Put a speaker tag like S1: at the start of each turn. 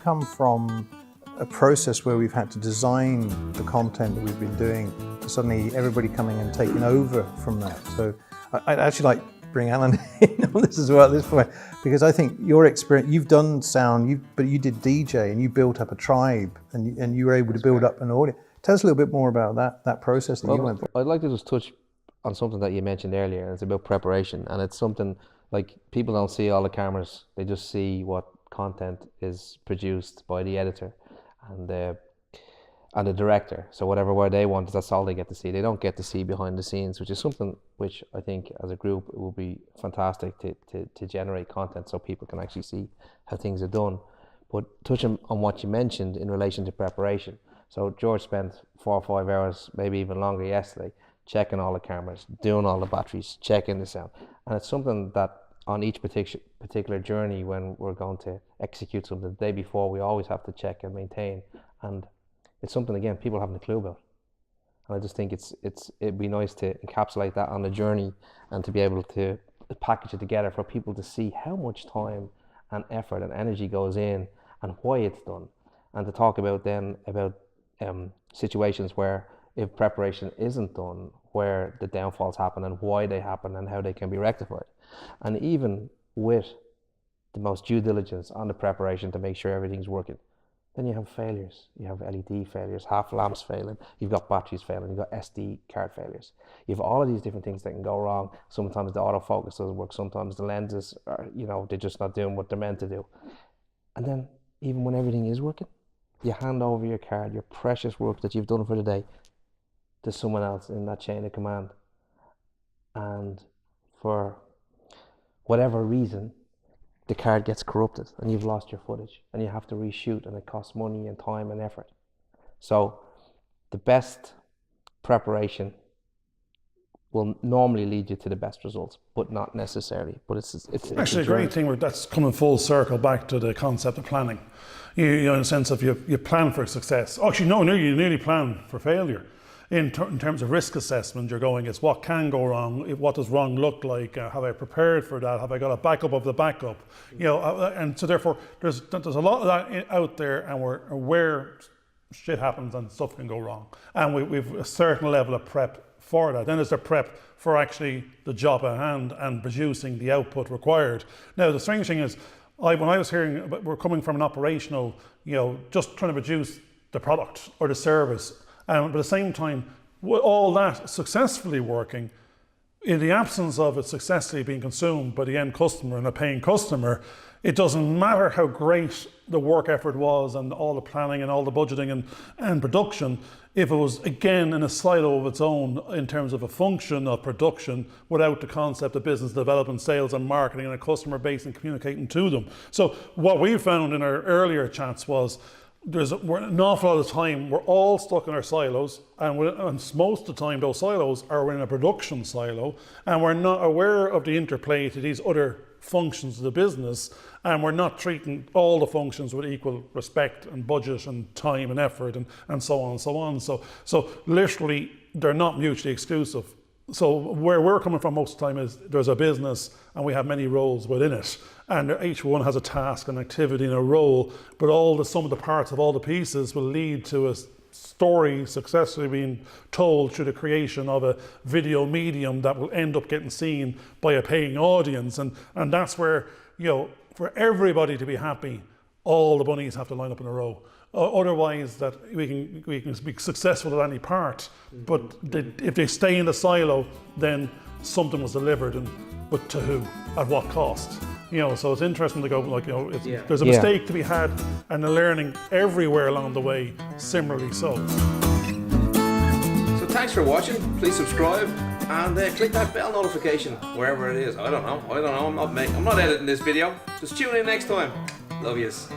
S1: come from a process where we've had to design the content that we've been doing to suddenly everybody coming and taking over from that. So I'd actually like to bring Alan in on this as well at this point, because I think your experience, you've done sound, but you did DJ and you built up a tribe and you were able to build up an audience. Tell us a little bit more about that process that you went through.
S2: I'd like to just touch on something that you mentioned earlier, and it's about preparation. And it's something like people don't see all the cameras, they just see what content is produced by the editor and the director. So whatever way they want, that's all they get to see. They don't get to see behind the scenes, which is something which I think as a group it will be fantastic to generate content so people can actually see how things are done. But touching on what you mentioned in relation to preparation. So George spent 4 or 5 hours, maybe even longer yesterday, checking all the cameras, doing all the batteries, checking the sound. And it's something that on each particular journey when we're going to execute something the day before, we always have to check and maintain. And it's something, again, people haven't a clue about. And I just think it'd be nice to encapsulate that on the journey and to be able to package it together for people to see how much time and effort and energy goes in and why it's done. And to talk about then about situations where if preparation isn't done, where the downfalls happen and why they happen and how they can be rectified. And even with the most due diligence on the preparation to make sure everything's working, then you have failures. You have LED failures, half lamps failing, you've got batteries failing, you've got SD card failures. You have all of these different things that can go wrong. Sometimes the autofocus doesn't work, sometimes the lenses are, they're just not doing what they're meant to do. And then even when everything is working, you hand over your card, your precious work that you've done for the day, to someone else in that chain of command. And for whatever reason, the card gets corrupted and you've lost your footage and you have to reshoot, and it costs money and time and effort. So the best preparation will normally lead you to the best results, but not necessarily. But it's
S3: actually a great thing that's coming full circle back to the concept of planning. You know, in the sense of you plan for success. Actually, no, you nearly plan for failure. In terms of risk assessment, you're going, it's what can go wrong, what does wrong look like, have I prepared for that, have I got a backup of the backup, and so therefore there's a lot of that out there, and we're aware shit happens and stuff can go wrong, and we've a certain level of prep for that. Then there's the prep for actually the job at hand and producing the output required. Now the strange thing is, when I was hearing, we're coming from an operational, just trying to produce the product or the service. But at the same time, all that successfully working, in the absence of it successfully being consumed by the end customer and a paying customer, it doesn't matter how great the work effort was and all the planning and all the budgeting and production, if it was again in a silo of its own in terms of a function of production without the concept of business development, sales and marketing and a customer base and communicating to them. So what we found in our earlier chats was, we're an awful lot of time, we're all stuck in our silos, and most of the time those silos are in a production silo, and we're not aware of the interplay to these other functions of the business, and we're not treating all the functions with equal respect and budget and time and effort and so on and so on. So literally they're not mutually exclusive. So where we're coming from most of the time is there's a business and we have many roles within it, and each one has a task, an activity and a role, but all the sum of the parts of all the pieces will lead to a story successfully being told through the creation of a video medium that will end up getting seen by a paying audience, and that's where, for everybody to be happy, all the bunnies have to line up in a row. Otherwise, that we can be successful at any part, but if they stay in the silo, then something was delivered, but to who, at what cost? So it's interesting to go there's a mistake to be had, and the learning everywhere along the way, similarly so.
S4: So thanks for watching. Please subscribe and click that bell notification wherever it is. I don't know. I'm not editing this video. Just tune in next time. Love yous.